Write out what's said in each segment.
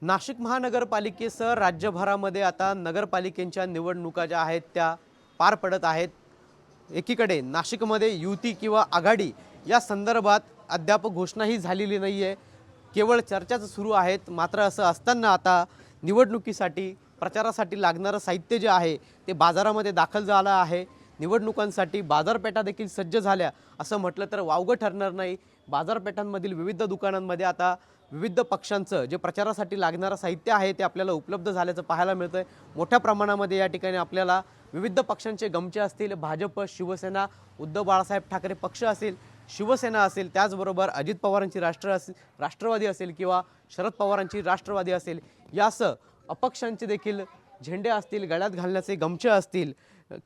नाशिक महानगरपालिकेसह राज्यभरामध्ये आता नगरपालिकेच्या निवडणुका ज्या आहेत त्या पार पडत आहेत। एकीकडे नाशिकमध्ये युती किंवा आघाडी या संदर्भात अद्याप घोषणाही झालेली नाही आहे, केवळ चर्चाच सुरू आहेत। मात्र असं असताना आता निवडणुकीसाठी प्रचारासाठी लागणारं साहित्य जे आहे ते बाजारामध्ये दाखल झालं आहे। निवडणुकांसाठी बाजारपेठा देखील सज्ज झाल्या असं म्हटलं तर वावगं ठरणार नाही। बाजारपेठांमधील विविध दुकानांमध्ये आता विविध पक्षांचं जे प्रचारासाठी लागणारं साहित्य आहे ते आपल्याला उपलब्ध झाल्याचं पाहायला मिळतंय। मोठ्या प्रमाणामध्ये या ठिकाणी आपल्याला विविध पक्षांचे गमचे असतील, भाजप, शिवसेना, उद्धव बाळासाहेब ठाकरे पक्ष असेल, शिवसेना असेल, त्याचबरोबर अजित पवारांची राष्ट्रवादी असेल किंवा शरद पवारांची राष्ट्रवादी असेल, यासह अपक्षांचे देखील झेंडे असतील, गळ्यात घालण्याचे गमचे असतील,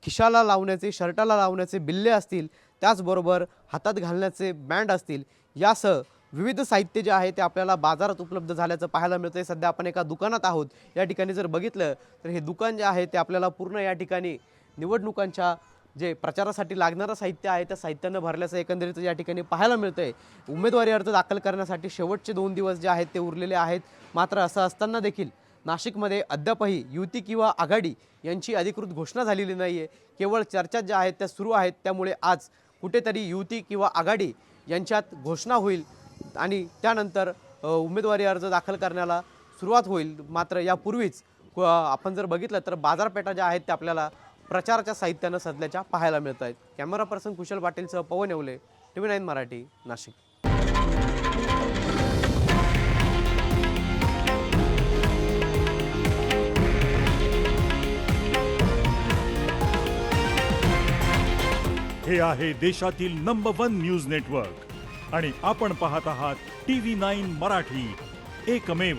खिशाला लावण्याचे, शर्टाला लावण्याचे बिल्ले असतील, त्याचबरोबर हातात घालण्याचे बँड असतील, यासह विविध साहित्य जे आहे ते आपल्याला बाजारात उपलब्ध झाल्याचं पाहायला मिळतंय। सध्या आपण एका दुकानात आहोत। या ठिकाणी जर बघितलं तर हे दुकान जे आहे ते आपल्याला पूर्ण या ठिकाणी निवडणुकांच्या जे प्रचारासाठी लागणारं साहित्य आहे त्या साहित्यानं भरल्याचं एकंदरीत या ठिकाणी पाहायला मिळतंय। उमेदवारी अर्ज दाखल करण्यासाठी शेवटचे 2 दिवस जे आहेत ते उरलेले आहेत। मात्र असं असताना देखील नाशिकमध्ये अद्यापही युती किंवा आघाडी यांची अधिकृत घोषणा झालेली नाहीये, केवळ चर्चा ज्या आहेत त्या सुरू आहेत। त्यामुळे आज कुठेतरी युती किंवा आघाडी यांच्यात घोषणा होईल आणि त्यानंतर उमेदवारी अर्ज दाखल करण्याला सुरुवात होईल। मात्र यापूर्वीच आपण जर बघितलं तर बाजारपेठा ज्या आहेत त्या आपल्याला प्रचाराच्या साहित्यानं सजल्याच्या पाहायला मिळत आहेत। कॅमेरा पर्सन कुशल पाटीलसह पवन येवले, TV9 मराठी, नाशिक। हे आहे देशातील नंबर 1 न्यूज नेटवर्क आणि आपण पाहत आहात TV9 मराठी, एकमेव।